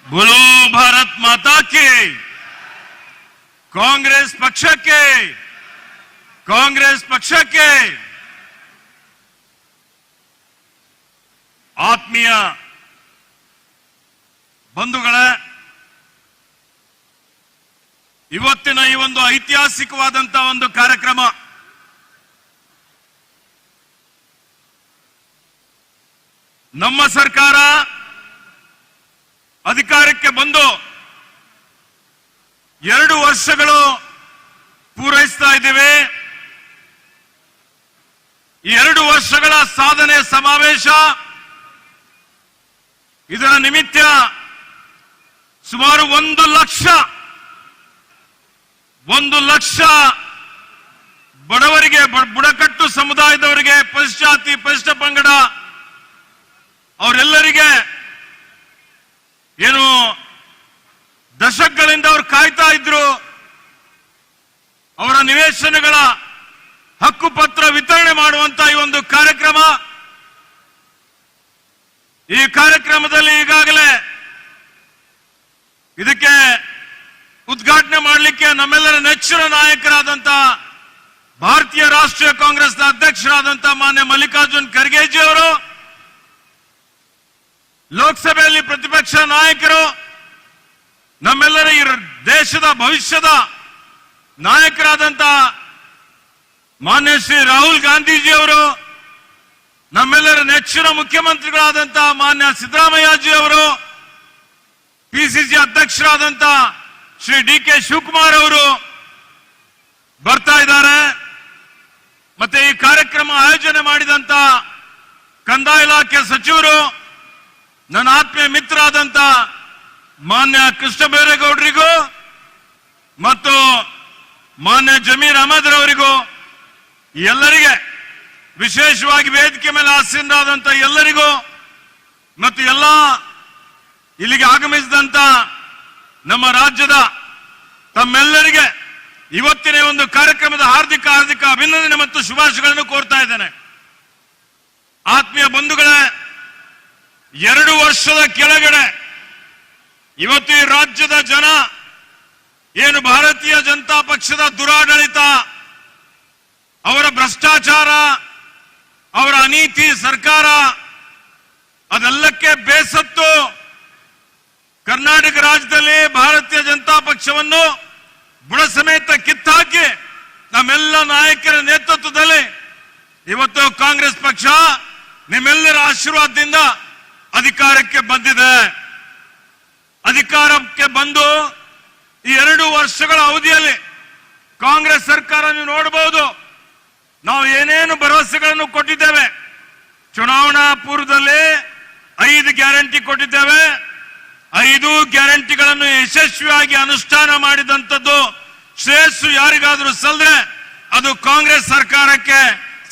बोलो भारत माता की। कांग्रेस पक्षಕ್ಕೆ ಆತ್ಮೀಯ ಬಂಧುಗಳೇ, ಇವತ್ತಿನ ಈ ಒಂದು ಐತಿಹಾಸಿಕವಾದಂತಹ ಒಂದು ಕಾರ್ಯಕ್ರಮ ನಮ್ಮ ಸರ್ಕಾರ ಅಧಿಕಾರಕ್ಕೆ ಬಂದು 2 ವರ್ಷಗಳು ಪೂರೈಸ್ತಾ ಇದ್ದೇವೆ. ಈ 2 ವರ್ಷಗಳ ಸಾಧನೆ ಸಮಾವೇಶ, ಇದರ ನಿಮಿತ್ತ ಸುಮಾರು 1 ಲಕ್ಷ ಬಡವರಿಗೆ, ಬುಡಕಟ್ಟು ಸಮುದಾಯದವರಿಗೆ, ಪರಿಶಿಷ್ಟ ಪರಿಶಿಷ್ಟ ಪಂಗಡ ಅವರೆಲ್ಲರಿಗೆ ಏನು ದಶಕಗಳಿಂದ ಅವರು ಕಾಯ್ತಾ ಇದ್ರು, ಅವರ ನಿವೇಶನಗಳ ಹಕ್ಕುಪತ್ರ ವಿತರಣೆ ಮಾಡುವಂತ ಈ ಒಂದು ಕಾರ್ಯಕ್ರಮ. ಈ ಕಾರ್ಯಕ್ರಮದಲ್ಲಿ ಈಗಾಗಲೇ ಇದಕ್ಕೆ ಉದ್ಘಾಟನೆ ಮಾಡಲಿಕ್ಕೆ ನಮ್ಮೆಲ್ಲರ ನೆಚ್ಚಿನ ನಾಯಕರಾದಂತ ಭಾರತೀಯ ರಾಷ್ಟ್ರೀಯ ಕಾಂಗ್ರೆಸ್ನ ಅಧ್ಯಕ್ಷರಾದಂತ ಮಾನ್ಯ ಮಲ್ಲಿಕಾರ್ಜುನ್ ಖರ್ಗೆಜಿ ಅವರು, ಲೋಕಸಭೆಯಲ್ಲಿ ಪ್ರತಿಪಕ್ಷ ನಾಯಕರು, ನಮ್ಮೆಲ್ಲರ ಈ ದೇಶದ ಭವಿಷ್ಯದ ನಾಯಕರಾದಂತ ಮಾನ್ಯ ಶ್ರೀ ರಾಹುಲ್ ಗಾಂಧೀಜಿ ಅವರು, ನಮ್ಮೆಲ್ಲರ ನೆಚ್ಚಿನ ಮುಖ್ಯಮಂತ್ರಿಗಳಾದಂತ ಮಾನ್ಯ ಸಿದ್ದರಾಮಯ್ಯಜಿ ಅವರು, ಪಿಸಿಸಿ ಅಧ್ಯಕ್ಷರಾದಂತ ಶ್ರೀ ಡಿ.ಕೆ. ಶಿವಕುಮಾರ್ ಅವರು ಬರ್ತಾ ಇದ್ದಾರೆ. ಮತ್ತೆ ಈ ಕಾರ್ಯಕ್ರಮ ಆಯೋಜನೆ ಮಾಡಿದಂತ ಕಂದಾಯ ಇಲಾಖೆ ಸಚಿವರು, ನನ್ನ ಆತ್ಮೀಯ ಮಿತ್ರರಾದಂತ ಮಾನ್ಯ ಕೃಷ್ಣ ಬೈರೇಗೌಡರಿಗೂ ಮತ್ತು ಮಾನ್ಯ ಜಮೀರ್ ಅಹಮದ್ ರವರಿಗೂ, ಎಲ್ಲರಿಗೆ, ವಿಶೇಷವಾಗಿ ವೇದಿಕೆ ಮೇಲೆ ಆಸೀನರಾದಂತ ಎಲ್ಲರಿಗೂ ಮತ್ತು ಎಲ್ಲ ಇಲ್ಲಿಗೆ ಆಗಮಿಸಿದಂತ ನಮ್ಮ ರಾಜ್ಯದ ತಮ್ಮೆಲ್ಲರಿಗೆ ಇವತ್ತಿನ ಒಂದು ಕಾರ್ಯಕ್ರಮದ ಹಾರ್ದಿಕ ಅಭಿನಂದನೆ ಮತ್ತು ಶುಭಾಶಯಗಳನ್ನು ಕೋರ್ತಾ ಇದ್ದೇನೆ. ಆತ್ಮೀಯ ಬಂಧುಗಳೇ, 2 ವರ್ಷದ ಕೆಳಗಡೆ ಇವತ್ತು ಈ ರಾಜ್ಯದ ಜನ ಏನು ಭಾರತೀಯ ಜನತಾ ಪಕ್ಷದ ದುರಾಡಳಿತ, ಅವರ ಭ್ರಷ್ಟಾಚಾರ, ಅವರ ಅನೀತಿ ಸರ್ಕಾರ, ಅದೆಲ್ಲಕ್ಕೆ ಬೇಸತ್ತು ಕರ್ನಾಟಕ ರಾಜ್ಯದಲ್ಲಿ ಭಾರತೀಯ ಜನತಾ ಪಕ್ಷವನ್ನು ಬುಡ ಸಮೇತ ಕಿತ್ತಾಕಿ ನಮ್ಮೆಲ್ಲ ನಾಯಕರ ನೇತೃತ್ವದಲ್ಲಿ ಇವತ್ತು ಕಾಂಗ್ರೆಸ್ ಪಕ್ಷ ನಿಮ್ಮೆಲ್ಲರ ಆಶೀರ್ವಾದದಿಂದ ಅಧಿಕಾರಕ್ಕೆ ಬಂದಿದೆ. ಅಧಿಕಾರಕ್ಕೆ ಬಂದು ಈ 2 ವರ್ಷಗಳ ಅವಧಿಯಲ್ಲಿ ಕಾಂಗ್ರೆಸ್ ಸರ್ಕಾರ ನೀವು ನೋಡಬಹುದು, ನಾವು ಏನೇನು ಭರವಸೆಗಳನ್ನು ಕೊಟ್ಟಿದ್ದೇವೆ. ಚುನಾವಣಾ ಪೂರ್ವದಲ್ಲಿ 5 ಗ್ಯಾರಂಟಿ ಕೊಟ್ಟಿದ್ದೇವೆ. 5 ಗ್ಯಾರಂಟಿಗಳನ್ನು ಯಶಸ್ವಿಯಾಗಿ ಅನುಷ್ಠಾನ ಮಾಡಿದಂಥದ್ದು ಶ್ರೇಯಸ್ಸು ಯಾರಿಗಾದ್ರೂ ಸಲ್ಲದ್ರೆ ಅದು ಕಾಂಗ್ರೆಸ್ ಸರ್ಕಾರಕ್ಕೆ,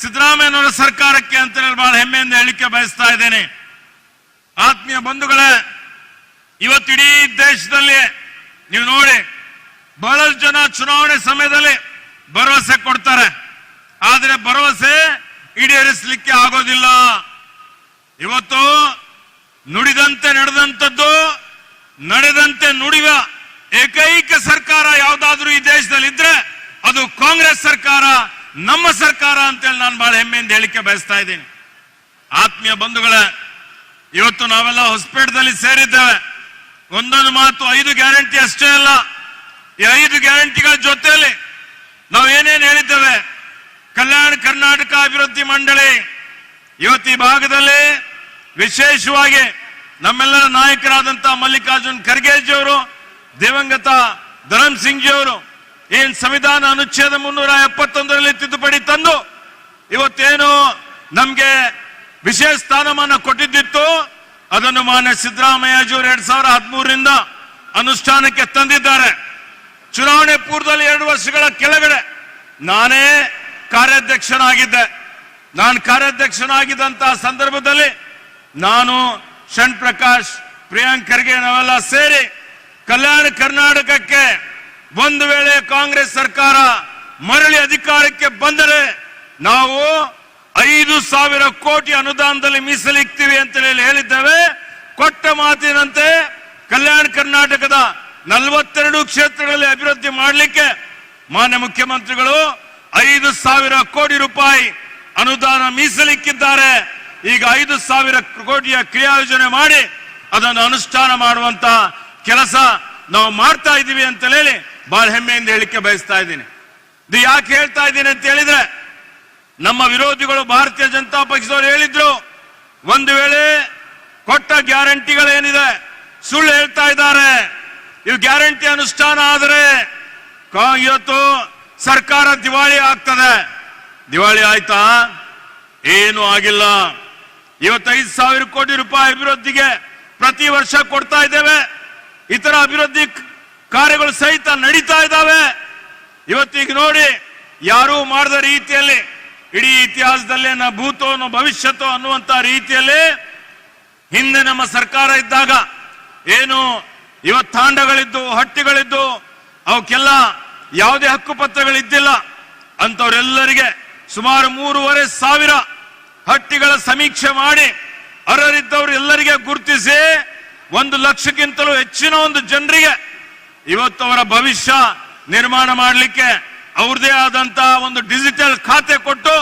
ಸಿದ್ದರಾಮಯ್ಯನವರ ಸರ್ಕಾರಕ್ಕೆ ಅಂತ ಹೇಳಿ ಬಹಳ ಹೆಮ್ಮೆಯಿಂದ ಹೇಳಿಕೆ ಬಯಸ್ತಾ ಇದ್ದೇನೆ. ಆತ್ಮೀಯ ಬಂಧುಗಳೇ, ಇವತ್ತಿಡೀ ದೇಶದಲ್ಲಿ ನೀವು ನೋಡಿ, ಬಹಳಷ್ಟು ಜನ ಚುನಾವಣೆ ಸಮಯದಲ್ಲಿ ಭರವಸೆ ಕೊಡ್ತಾರೆ, ಆದರೆ ಭರವಸೆ ಈಡೇರಿಸಲಿಕ್ಕೆ ಆಗೋದಿಲ್ಲ. ಇವತ್ತು ನುಡಿದಂತೆ ನಡೆದಂಥದ್ದು, ನಡೆದಂತೆ ನುಡಿವ ಏಕೈಕ ಸರ್ಕಾರ ಯಾವುದಾದ್ರೂ ಈ ದೇಶದಲ್ಲಿ ಇದ್ರೆ ಅದು ಕಾಂಗ್ರೆಸ್ ಸರ್ಕಾರ, ನಮ್ಮ ಸರ್ಕಾರ ಅಂತೇಳಿ ನಾನು ಬಹಳ ಹೆಮ್ಮೆಯಿಂದ ಹೇಳಿಕೆ ಬಯಸ್ತಾ ಇದ್ದೀನಿ. ಆತ್ಮೀಯ ಬಂಧುಗಳೇ, ಇವತ್ತು ನಾವೆಲ್ಲ ಹೊಸಪೇಟದಲ್ಲಿ ಸೇರಿದ್ದೇವೆ. ಒಂದೊಂದು ಮಾತು 5 ಗ್ಯಾರಂಟಿ ಅಷ್ಟೇ ಅಲ್ಲ, ಈ 5 ಗ್ಯಾರಂಟಿಗಳ ಜೊತೆಯಲ್ಲಿ ನಾವು ಏನೇನು ಹೇಳಿದ್ದೇವೆ, ಕಲ್ಯಾಣ ಕರ್ನಾಟಕ ಅಭಿವೃದ್ಧಿ ಮಂಡಳಿ ಇವತ್ತು ಈ ಭಾಗದಲ್ಲಿ ವಿಶೇಷವಾಗಿ ನಮ್ಮೆಲ್ಲರ ನಾಯಕರಾದಂತ ಮಲ್ಲಿಕಾರ್ಜುನ್ ಖರ್ಗೆಜಿ ಅವರು, ದಿವಂಗತ ಧರಮ್ ಸಿಂಗ್ ಜಿ ಅವರು ಏನ್ ಸಂವಿಧಾನ ಅನುಚ್ಛೇದ 371ರಲ್ಲಿ ತಿದ್ದುಪಡಿ ತಂದು ಇವತ್ತೇನು ನಮ್ಗೆ ವಿಶೇಷ ಸ್ಥಾನಮಾನ ಕೊಟ್ಟಿದ್ದಿತ್ತು, ಅದನ್ನು ಮಾನ್ಯ ಸಿದ್ದರಾಮಯ್ಯಜಿ ಅವರು 2013ರಿಂದ ಅನುಷ್ಠಾನಕ್ಕೆ ತಂದಿದ್ದಾರೆ. ಚುನಾವಣೆ ಪೂರ್ವದಲ್ಲಿ 2 ವರ್ಷಗಳ ಕೆಳಗಡೆ ನಾನೇ ಕಾರ್ಯಾಧ್ಯಕ್ಷನಾಗಿದ್ದೆ. ನಾನು ಕಾರ್ಯಾಧ್ಯಕ್ಷನಾಗಿದ್ದಂತಹ ಸಂದರ್ಭದಲ್ಲಿ ನಾನು, ಶಣ್ ಪ್ರಕಾಶ್, ಪ್ರಿಯಾಂಕ್ ಖರ್ಗೆ ನಾವೆಲ್ಲ ಸೇರಿ ಕಲ್ಯಾಣ ಕರ್ನಾಟಕಕ್ಕೆ ಒಂದು ವೇಳೆ ಕಾಂಗ್ರೆಸ್ ಸರ್ಕಾರ ಮರಳಿ ಅಧಿಕಾರಕ್ಕೆ ಬಂದರೆ ನಾವು 5,000 ಕೋಟಿ ಅನುದಾನದಲ್ಲಿ ಮೀಸಲಿಡ್ತೀವಿ ಅಂತ ಹೇಳಿದ್ದೇವೆ. ಕೊಟ್ಟ ಮಾತಿನಂತೆ ಕಲ್ಯಾಣ ಕರ್ನಾಟಕದ 42 ಕ್ಷೇತ್ರಗಳಲ್ಲಿ ಅಭಿವೃದ್ಧಿ ಮಾಡಲಿಕ್ಕೆ ಮಾನ್ಯ ಮುಖ್ಯಮಂತ್ರಿಗಳು 5,000 ಕೋಟಿ ರೂಪಾಯಿ ಅನುದಾನ ಮೀಸಲಿಕ್ಕಿದ್ದಾರೆ. ಈಗ 5,000 ಕೋಟಿಯ ಕ್ರಿಯಾಯೋಜನೆ ಮಾಡಿ ಅದನ್ನು ಅನುಷ್ಠಾನ ಮಾಡುವಂತ ಕೆಲಸ ನಾವು ಮಾಡ್ತಾ ಇದ್ದೀವಿ ಅಂತ ಹೇಳಿ ಬಹಳ ಹೆಮ್ಮೆಯಿಂದ ಹೇಳಿಕೆ ಬಯಸ್ತಾ ಇದ್ದೀನಿ. ಇದು ಯಾಕೆ ಹೇಳ್ತಾ ಇದ್ದೀನಿ ಅಂತ ಹೇಳಿದ್ರೆ, ನಮ್ಮ ವಿರೋಧಿಗಳು ಭಾರತೀಯ ಜನತಾ ಪಕ್ಷದವರು ಹೇಳಿದ್ರು, ಒಂದು ವೇಳೆ ಕೊಟ್ಟ ಗ್ಯಾರಂಟಿಗಳೇನಿದೆ ಸುಳ್ಳು ಹೇಳ್ತಾ ಇದ್ದಾರೆ, ಇವು ಗ್ಯಾರಂಟಿ ಅನುಷ್ಠಾನ ಆದರೆ ಇವತ್ತು ಸರ್ಕಾರ ದಿವಾಳಿ ಆಗ್ತದೆ. ದಿವಾಳಿ ಆಯ್ತಾ? ಏನು ಆಗಿಲ್ಲ. ಇವತ್ತು 5,000 ಕೋಟಿ ರೂಪಾಯಿ ಅಭಿವೃದ್ಧಿಗೆ ಪ್ರತಿ ವರ್ಷ ಕೊಡ್ತಾ ಇದ್ದೇವೆ. ಇತರ ಅಭಿವೃದ್ಧಿ ಕಾರ್ಯಗಳು ಸಹಿತ ನಡೀತಾ ಇದ್ದಾವೆ. ಇವತ್ತೀಗ ನೋಡಿ, ಯಾರೂ ಮಾಡದ ರೀತಿಯಲ್ಲಿ ಇಡೀ ಇತಿಹಾಸದಲ್ಲೇ ನ ಭೂತೋ ನ ಭವಿಷ್ಯತೋ ಅನ್ನುವಂತ ರೀತಿಯಲ್ಲಿ ಹಿಂದೆ ನಮ್ಮ ಸರ್ಕಾರ ಇದ್ದಾಗ ಏನು ಇವತ್ತು ತಾಂಡಗಳಿದ್ದು, ಹಟ್ಟಿಗಳಿದ್ದು, ಅವಕ್ಕೆಲ್ಲ ಯಾವುದೇ ಹಕ್ಕುಪತ್ರಗಳಿದ್ದಿಲ್ಲ. ಅಂತವರೆಲ್ಲರಿಗೆ ಸುಮಾರು 3,500 ಹಟ್ಟಿಗಳ ಸಮೀಕ್ಷೆ ಮಾಡಿ ಅರ್ಹರಿದ್ದವರು ಎಲ್ಲರಿಗೆ ಗುರುತಿಸಿ 1 ಲಕ್ಷಕ್ಕಿಂತಲೂ ಹೆಚ್ಚಿನ ಒಂದು ಜನರಿಗೆ ಇವತ್ತು ಅವರ ಭವಿಷ್ಯ ನಿರ್ಮಾಣ ಮಾಡಲಿಕ್ಕೆ ಅವ್ರದೇ ಆದಂತಹ ಒಂದು ಡಿಜಿಟಲ್ ಖಾತೆ ಕೊಟ್ಟು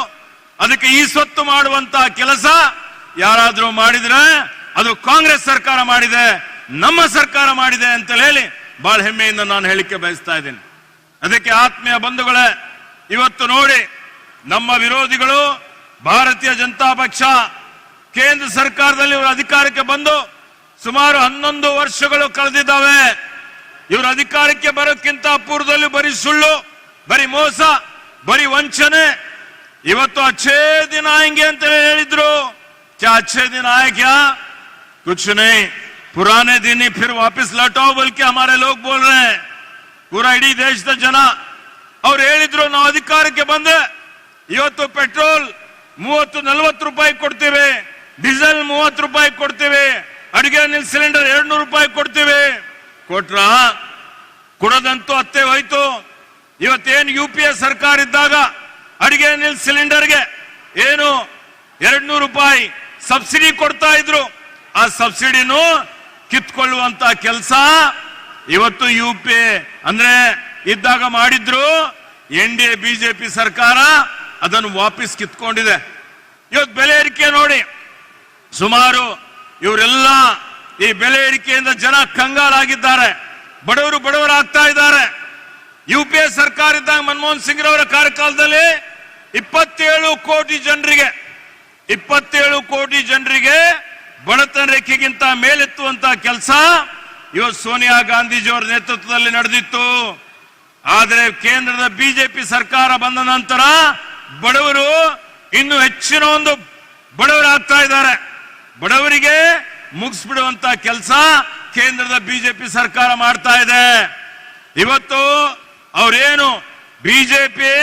ಅದಕ್ಕೆ ಈ ಸ್ವತ್ತು ಮಾಡುವಂತ ಕೆಲಸ ಯಾರಾದ್ರೂ ಮಾಡಿದ್ರೆ ಅದು ಕಾಂಗ್ರೆಸ್ ಸರ್ಕಾರ ಮಾಡಿದೆ, ನಮ್ಮ ಸರ್ಕಾರ ಮಾಡಿದೆ ಅಂತ ಹೇಳಿ ಬಹಳ ಹೆಮ್ಮೆಯಿಂದ ನಾನು ಹೇಳಿಕೆ ಬಯಸ್ತಾ ಇದ್ದೀನಿ. ಅದಕ್ಕೆ ಆತ್ಮೀಯ ಬಂಧುಗಳೇ, ಇವತ್ತು ನೋಡಿ, ನಮ್ಮ ವಿರೋಧಿಗಳು ಭಾರತೀಯ ಜನತಾ ಪಕ್ಷ ಕೇಂದ್ರ ಸರ್ಕಾರದಲ್ಲಿ ಇವರು ಅಧಿಕಾರಕ್ಕೆ ಬಂದು ಸುಮಾರು 11 ವರ್ಷಗಳು ಕಳೆದಿದ್ದಾವೆ. ಇವರು ಅಧಿಕಾರಕ್ಕೆ ಬರೋಕ್ಕಿಂತ ಪೂರ್ವದಲ್ಲಿ ಬರೀ ಸುಳ್ಳು, ಬರೀ ಮೋಸ, ಬರೀ ವಂಚನೆ. ಇವತ್ತು ಅಚ್ಚೇ ದಿನ ಆएंगे ಅಂತ ಹೇಳಿದ್ರು. क्या अच्छे दिन आए क्या? कुछ नहीं, पुराने दिन ही फिर वापस लौटाओ बोल के हमारे लोग बोल रहे हैं. पूरा इडी ದೇಶದ ಜನ ಅವ್ರು ಹೇಳಿದ್ರು, ನಾವು ಅಧಿಕಾರಕ್ಕೆ ಬಂದೆ ಇವತ್ತು ಪೆಟ್ರೋಲ್ 30-40 ರೂಪಾಯಿ ಕೊಡ್ತೀವಿ, ಡೀಸೆಲ್ 30 ರೂಪಾಯಿ ಕೊಡ್ತೀವಿ, ಅಡಿಗೆ ಅನಿಲ್ ಸಿಲಿಂಡರ್ 200 ರೂಪಾಯಿ ಕೊಡ್ತೀವಿ. ಕೊಟ್ರ? ಕೊಡೋದಂತೂ ಅತ್ತೆ ಹೋಯ್ತು. ಇವತ್ತೇನು UPA ಸರ್ಕಾರ ಇದ್ದಾಗ ಅಡಿಗೆ ಅನಿಲ್ ಸಿಲಿಂಡರ್ಗೆ ಏನು 200 ರೂಪಾಯಿ ಸಬ್ಸಿಡಿ ಕೊಡ್ತಾ ಇದ್ರು. ಆ ಸಬ್ಸಿಡಿನೂ ಕಿತ್ಕೊಳ್ಳುವಂತ ಕೆಲಸ ಇವತ್ತು UPA ಅಂದ್ರೆ ಇದ್ದಾಗ ಮಾಡಿದ್ರು. NDA ಬಿಜೆಪಿ ಸರ್ಕಾರ ಅದನ್ನು ವಾಪಸ್ ಕಿತ್ಕೊಂಡಿದೆ. ಇವತ್ತು ಬೆಲೆ ಏರಿಕೆ ನೋಡಿ, ಸುಮಾರು ಇವರೆಲ್ಲ ಈ ಬೆಲೆ ಏರಿಕೆಯಿಂದ ಜನ ಕಂಗಾಲಾಗಿದ್ದಾರೆ, ಬಡವರಾಗ್ತಾ ಇದ್ದಾರೆ. UPA ಸರ್ಕಾರ ಇದ್ದಾಗ ಮನಮೋಹನ್ ಸಿಂಗ್ ರವರ ಕಾರ್ಯಕಾಲದಲ್ಲಿ 27 ಕೋಟಿ ಜನರಿಗೆ ಬಡತನ ರೇಖೆಗಿಂತ ಮೇಲೆತ್ತುವಂತ ಕೆಲಸ ಇವತ್ತು ಸೋನಿಯಾ ಗಾಂಧೀಜಿಯವರ ನೇತೃತ್ವದಲ್ಲಿ ನಡೆದಿತ್ತು. ಆದರೆ ಕೇಂದ್ರದ ಬಿಜೆಪಿ ಸರ್ಕಾರ ಬಂದ ನಂತರ ಬಡವರು ಇನ್ನು ಹೆಚ್ಚಿನ ಒಂದು ಬಡವರಾಗ್ತಾ ಇದ್ದಾರೆ. ಬಡವರಿಗೆ ಮುಗಿಸ್ಬಿಡುವಂತ ಕೆಲಸ ಕೇಂದ್ರದ ಬಿಜೆಪಿ ಸರ್ಕಾರ ಮಾಡ್ತಾ ಇದೆ. ಇವತ್ತು ಅವರೇನು ಬಿಜೆಪಿ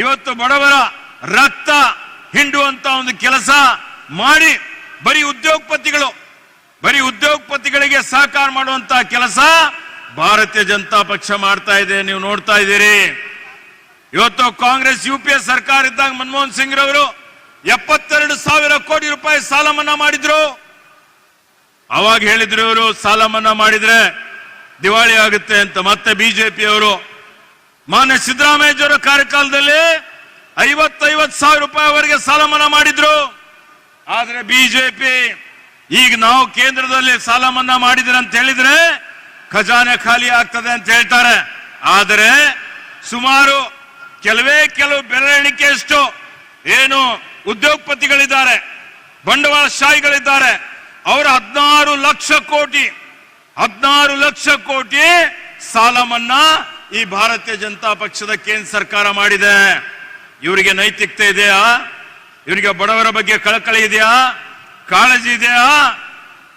ಇವತ್ತು ಬಡವರ ರಕ್ತ ಹಿಂಡುವಂತ ಒಂದು ಕೆಲಸ ಮಾಡಿ ಬರೀ ಉದ್ಯೋಗಪತಿಗಳಿಗೆ ಸಹಕಾರ ಮಾಡುವಂತ ಕೆಲಸ ಭಾರತೀಯ ಜನತಾ ಪಕ್ಷ ಮಾಡ್ತಾ ಇದೆ. ನೀವು ನೋಡ್ತಾ ಇದ್ದೀರಿ. ಇವತ್ತು ಕಾಂಗ್ರೆಸ್ UPA ಸರ್ಕಾರ ಇದ್ದಾಗ ಮನಮೋಹನ್ ಸಿಂಗ್ ರವರು 72,000 ಕೋಟಿ ರೂಪಾಯಿ ಸಾಲ ಮನ್ನಾ ಮಾಡಿದ್ರು. ಅವಾಗ ಹೇಳಿದ್ರು ಇವರು ಸಾಲ ಮನ್ನಾ ಮಾಡಿದ್ರೆ ದಿವಾಳಿ ಆಗುತ್ತೆ ಅಂತ. ಮತ್ತೆ ಬಿಜೆಪಿ ಅವರು ಮಾನ್ಯ ಸಿದ್ದರಾಮಯ್ಯಯವರ ಕಾರ್ಯಕಾಲದಲ್ಲಿ 50,000 ರೂಪಾಯಿವರೆಗೆ ಸಾಲ ಮನ್ನಾ ಮಾಡಿದ್ರು. ಆದ್ರೆ ಬಿಜೆಪಿ ಈಗ ನಾವು ಕೇಂದ್ರದಲ್ಲಿ ಸಾಲ ಮನ್ನಾ ಮಾಡಿದ್ರೆ ಅಂತ ಹೇಳಿದ್ರೆ ಖಜಾನೆ ಖಾಲಿ ಆಗ್ತದೆ ಅಂತ ಹೇಳ್ತಾರೆ. ಆದರೆ ಸುಮಾರು ಕೆಲವು ಬೆರಳೆಣಿಕೆಯಷ್ಟು ಏನು ಉದ್ಯೋಗಪತಿಗಳಿದ್ದಾರೆ, ಬಂಡವಾಳಶಾಹಿಗಳಿದ್ದಾರೆ, ಅವರ 16 ಲಕ್ಷ ಕೋಟಿ ಸಾಲ ಮನ್ನಾ ಈ ಭಾರತೀಯ ಜನತಾ ಪಕ್ಷದ ಕೇಂದ್ರ ಸರ್ಕಾರ ಮಾಡಿದೆ. ಇವರಿಗೆ ನೈತಿಕತೆ ಇದೆಯಾ? ಇವರಿಗೆ ಬಡವರ ಬಗ್ಗೆ ಕಳಕಳಿ ಇದೆಯಾ? ಕಾಳಜಿ ಇದೆಯಾ?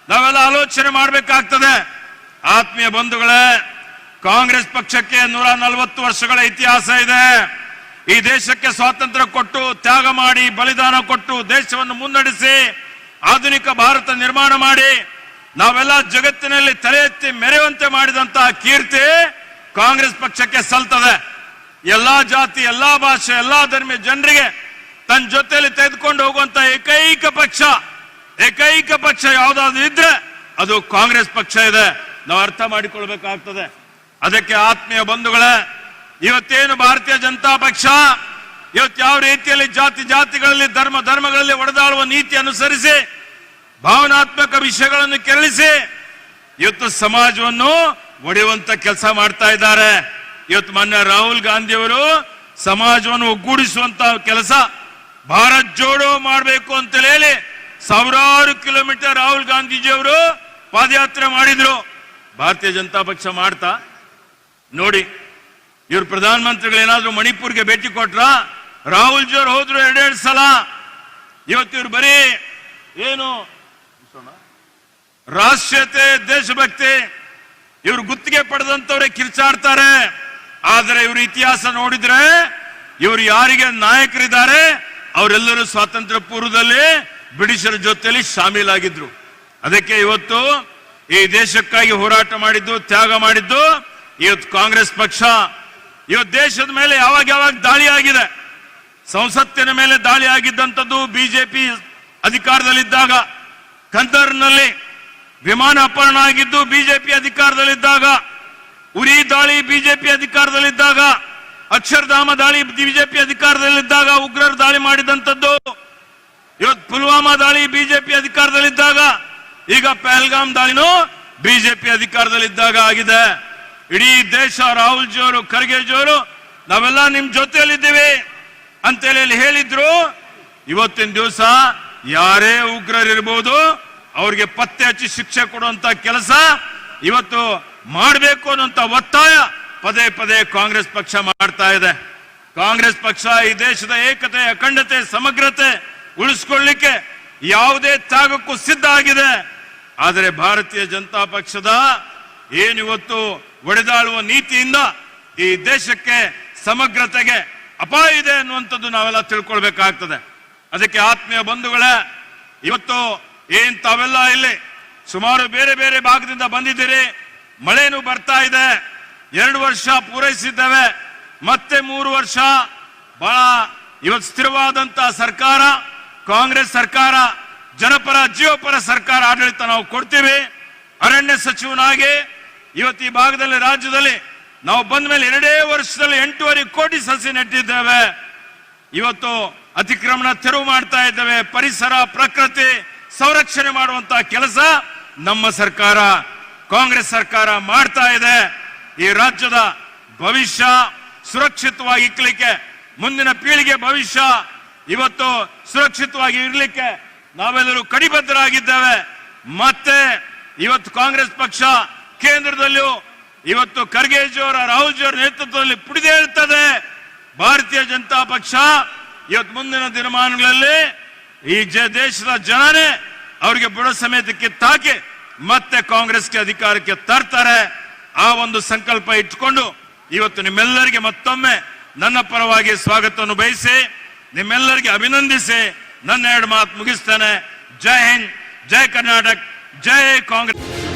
ನಾವೆಲ್ಲ ಆಲೋಚನೆ ಮಾಡಬೇಕಾಗ್ತದೆ. ಆತ್ಮೀಯ ಬಂಧುಗಳೇ, ಕಾಂಗ್ರೆಸ್ ಪಕ್ಷಕ್ಕೆ 140 ವರ್ಷಗಳ ಇತಿಹಾಸ ಇದೆ. ಈ ದೇಶಕ್ಕೆ ಸ್ವಾತಂತ್ರ್ಯ ಕೊಟ್ಟು, ತ್ಯಾಗ ಮಾಡಿ, ಬಲಿದಾನ ಕೊಟ್ಟು ದೇಶವನ್ನು ಮುನ್ನಡೆಸಿ ಆಧುನಿಕ ಭಾರತ ನಿರ್ಮಾಣ ಮಾಡಿ ನಾವೆಲ್ಲ ಜಗತ್ತಿನಲ್ಲಿ ತಲೆ ಎತ್ತಿ ಮೆರೆಯುವಂತೆ ಮಾಡಿದಂತಹ ಕೀರ್ತಿ ಕಾಂಗ್ರೆಸ್ ಪಕ್ಷಕ್ಕೆ ಸಲ್ತದೆ. ಎಲ್ಲಾ ಜಾತಿ, ಎಲ್ಲಾ ಭಾಷೆ, ಎಲ್ಲಾ ಧರ್ಮೀಯ ಜನರಿಗೆ ತನ್ನ ಜೊತೆಯಲ್ಲಿ ತೆಗೆದುಕೊಂಡು ಹೋಗುವಂತ ಏಕೈಕ ಪಕ್ಷ ಯಾವ್ದಾದ್ರು ಇದ್ರೆ ಅದು ಕಾಂಗ್ರೆಸ್ ಪಕ್ಷ ಇದೆ. ನಾವು ಅರ್ಥ ಮಾಡಿಕೊಳ್ಬೇಕಾಗ್ತದೆ. ಅದಕ್ಕೆ ಆತ್ಮೀಯ ಬಂಧುಗಳೇ, ಇವತ್ತೇನು ಭಾರತೀಯ ಜನತಾ ಪಕ್ಷ ಇವತ್ತು ಯಾವ ರೀತಿಯಲ್ಲಿ ಜಾತಿಗಳಲ್ಲಿ ಧರ್ಮಗಳಲ್ಲಿ ಒಡೆದಾಳುವ ನೀತಿ ಅನುಸರಿಸಿ ಭಾವನಾತ್ಮಕ ವಿಷಯಗಳನ್ನು ಕೆರಳಿಸಿ ಇವತ್ತು ಸಮಾಜವನ್ನು ಒಡೆಯುವಂತ ಕೆಲಸ ಮಾಡ್ತಾ ಇದ್ದಾರೆ. ಇವತ್ತು ಮೊನ್ನೆ ರಾಹುಲ್ ಗಾಂಧಿಯವರು ಸಮಾಜವನ್ನು ಒಗ್ಗೂಡಿಸುವಂತ ಕೆಲಸ ಭಾರತ್ ಜೋಡೋ ಮಾಡಬೇಕು ಅಂತ ಹೇಳಿ ಸಾವಿರಾರು ಕಿಲೋಮೀಟರ್ ರಾಹುಲ್ ಗಾಂಧೀಜಿಯವರು ಪಾದಯಾತ್ರೆ ಮಾಡಿದ್ರು. ಭಾರತೀಯ ಜನತಾ ಪಕ್ಷ ಮಾಡ್ತಾ ನೋಡಿ, ಇವ್ರು ಪ್ರಧಾನಮಂತ್ರಿಗಳು ಏನಾದ್ರು ಮಣಿಪುರ್ಗೆ ಭೇಟಿ ಕೊಟ್ರ? ರಾಹುಲ್ ಜಿಯವರು ಹೋದ್ರು 2 ಸಲ. ಇವತ್ತು ಇವ್ರು ಬರೀ ಏನು ರಾಷ್ಟ್ರೀಯತೆ ದೇಶಭಕ್ತಿ ಇವ್ರು ಗುತ್ತಿಗೆ ಪಡೆದಂತವ್ರೆ ಕಿರ್ಚಾಡ್ತಾರೆ. ಆದರೆ ಇವ್ರ ಇತಿಹಾಸ ನೋಡಿದ್ರೆ ಇವರು ಯಾರಿಗೆ ನಾಯಕರಿದ್ದಾರೆ ಅವರೆಲ್ಲರೂ ಸ್ವಾತಂತ್ರ್ಯ ಪೂರ್ವದಲ್ಲಿ ಬ್ರಿಟಿಷರ ಜೊತೆಯಲ್ಲಿ ಶಾಮೀಲಾಗಿದ್ರು. ಅದಕ್ಕೆ ಇವತ್ತು ಈ ದೇಶಕ್ಕಾಗಿ ಹೋರಾಟ ಮಾಡಿದ್ದು, ತ್ಯಾಗ ಮಾಡಿದ್ದು ಇವತ್ತು ಕಾಂಗ್ರೆಸ್ ಪಕ್ಷ. ಇವತ್ತು ದೇಶದ ಮೇಲೆ ಯಾವಾಗ ದಾಳಿ ಆಗಿದೆ, ಸಂಸತ್ತಿನ ಮೇಲೆ ದಾಳಿ ಆಗಿದ್ದಂಥದ್ದು ಬಿಜೆಪಿ ಅಧಿಕಾರದಲ್ಲಿದ್ದಾಗ, ಕಂದರ್ನಲ್ಲಿ ವಿಮಾನ ಅಪಹರಣ ಆಗಿದ್ದು ಬಿಜೆಪಿ ಅಧಿಕಾರದಲ್ಲಿದ್ದಾಗ, ಉರಿ ದಾಳಿ ಬಿಜೆಪಿ ಅಧಿಕಾರದಲ್ಲಿದ್ದಾಗ, ಅಕ್ಷರಧಾಮ ದಾಳಿ ಬಿಜೆಪಿ ಅಧಿಕಾರದಲ್ಲಿದ್ದಾಗ ಉಗ್ರರು ದಾಳಿ ಮಾಡಿದಂಥದ್ದು, ಇವತ್ತು ಪುಲ್ವಾಮಾ ದಾಳಿ ಬಿಜೆಪಿ ಅಧಿಕಾರದಲ್ಲಿದ್ದಾಗ, ಈಗ ಪಹಲ್ಗಾಮ್ ದಾಳಿನೂ ಬಿಜೆಪಿ ಅಧಿಕಾರದಲ್ಲಿದ್ದಾಗ ಆಗಿದೆ. ಇಡೀ ದೇಶ ರಾಹುಲ್ ಜಿಯವರು, ಖರ್ಗೆ ಜಿಯವರು ನಾವೆಲ್ಲ ನಿಮ್ ಜೊತೆಯಲ್ಲಿದ್ದೀವಿ ಅಂತೇಳಿ ಹೇಳಿದ್ರು. ಇವತ್ತಿನ ದಿವಸ ಯಾರೇ ಉಗ್ರರಿರ್ಬೋದು ಅವ್ರಿಗೆ ಪತ್ತೆ ಹಚ್ಚಿ ಶಿಕ್ಷೆ ಕೊಡುವಂತ ಕೆಲಸ ಇವತ್ತು ಮಾಡಬೇಕು ಅನ್ನುವಂತ ಒತ್ತಾಯ ಪದೇ ಕಾಂಗ್ರೆಸ್ ಪಕ್ಷ ಮಾಡ್ತಾ ಇದೆ. ಕಾಂಗ್ರೆಸ್ ಪಕ್ಷ ಈ ದೇಶದ ಏಕತೆ, ಅಖಂಡತೆ, ಸಮಗ್ರತೆ ಉಳಿಸ್ಕೊಳ್ಳಿಕ್ಕೆ ಯಾವುದೇ ತ್ಯಾಗಕ್ಕೂ ಸಿದ್ಧ ಆಗಿದೆ. ಆದರೆ ಭಾರತೀಯ ಜನತಾ ಪಕ್ಷದ ಏನಿವತ್ತು ಒಡೆದಾಳುವ ನೀತಿಯಿಂದ ಈ ದೇಶಕ್ಕೆ ಸಮಗ್ರತೆಗೆ ಅಪಾಯ ಇದೆ ಅನ್ನುವಂಥದ್ದು ನಾವೆಲ್ಲ ತಿಳ್ಕೊಳ್ಬೇಕಾಗ್ತದೆ. ಅದಕ್ಕೆ ಆತ್ಮೀಯ ಬಂಧುಗಳೇ, ಇವತ್ತು ಏನ್ ತಾವೆಲ್ಲ ಇಲ್ಲಿ ಸುಮಾರು ಬೇರೆ ಭಾಗದಿಂದ ಬಂದಿದ್ದೀರಿ. ಮಳೆನೂ ಬರ್ತಾ ಇದೆ. 2 ವರ್ಷ ಪೂರೈಸಿದ್ದೇವೆ. ಮತ್ತೆ 3 ವರ್ಷ ಬಹಳ ಇವತ್ತು ಸ್ಥಿರವಾದಂತ ಸರ್ಕಾರ, ಕಾಂಗ್ರೆಸ್ ಸರ್ಕಾರ, ಜನಪರ ಜೀವಪರ ಸರ್ಕಾರ ಆಡಳಿತ ನಾವು ಕೊಡ್ತೀವಿ. ಅರಣ್ಯ ಸಚಿವನಾಗಿ ಇವತ್ತು ಈ ಭಾಗದಲ್ಲಿ, ರಾಜ್ಯದಲ್ಲಿ ನಾವು ಬಂದ ಮೇಲೆ 2 ವರ್ಷದಲ್ಲಿ 8.5 ಕೋಟಿ ಸಸಿ ನೆಟ್ಟಿದ್ದೇವೆ. ಇವತ್ತು ಅತಿಕ್ರಮಣ ತೆರವು ಮಾಡ್ತಾ ಇದ್ದೇವೆ. ಪರಿಸರ, ಪ್ರಕೃತಿ ಸಂರಕ್ಷಣೆ ಮಾಡುವಂತ ಕೆಲಸ ನಮ್ಮ ಸರ್ಕಾರ, ಕಾಂಗ್ರೆಸ್ ಸರ್ಕಾರ ಮಾಡ್ತಾ ಇದೆ. ಈ ರಾಜ್ಯದ ಭವಿಷ್ಯ ಸುರಕ್ಷಿತವಾಗಿ ಇಕ್ಕಲಿಕ್ಕೆ, ಮುಂದಿನ ಪೀಳಿಗೆ ಭವಿಷ್ಯ ಇವತ್ತು ಸುರಕ್ಷಿತವಾಗಿ ಇರಲಿಕ್ಕೆ ನಾವೆಲ್ಲರೂ ಕಟಿಬದ್ಧರಾಗಿದ್ದೇವೆ. ಮತ್ತೆ ಇವತ್ತು ಕಾಂಗ್ರೆಸ್ ಪಕ್ಷ ಕೇಂದ್ರದಲ್ಲೂ ಇವತ್ತು ಖರ್ಗೆಜಿಯವರ, ರಾಹುಲ್ ಜಿಯವರ ನೇತೃತ್ವದಲ್ಲಿ ಪುಡಿದೇಳುತ್ತದೆ. ಭಾರತೀಯ ಜನತಾ ಪಕ್ಷ ಇವತ್ತು ಮುಂದಿನ ದಿನಮಾನಗಳಲ್ಲಿ ಈ ದೇಶದ ಜನನೇ ಅವರಿಗೆ ಬುಡ ಸಮೇತ ಕಿತ್ತಾಕಿ ಮತ್ತೆ ಕಾಂಗ್ರೆಸ್ಗೆ ಅಧಿಕಾರಕ್ಕೆ ತರ್ತಾರೆ. ಆ ಒಂದು ಸಂಕಲ್ಪ ಇಟ್ಕೊಂಡು ಇವತ್ತು ನಿಮ್ಮೆಲ್ಲರಿಗೆ ಮತ್ತೊಮ್ಮೆ ನನ್ನ ಪರವಾಗಿ ಸ್ವಾಗತವನ್ನು ಬಯಸಿ ನಿಮ್ಮೆಲ್ಲರಿಗೆ ಅಭಿನಂದಿಸಿ ನನ್ನ 2 ಮಾತು ಮುಗಿಸ್ತೇನೆ. ಜೈ ಹಿಂದ್, ಜೈ ಕರ್ನಾಟಕ, ಜೈ ಕಾಂಗ್ರೆಸ್.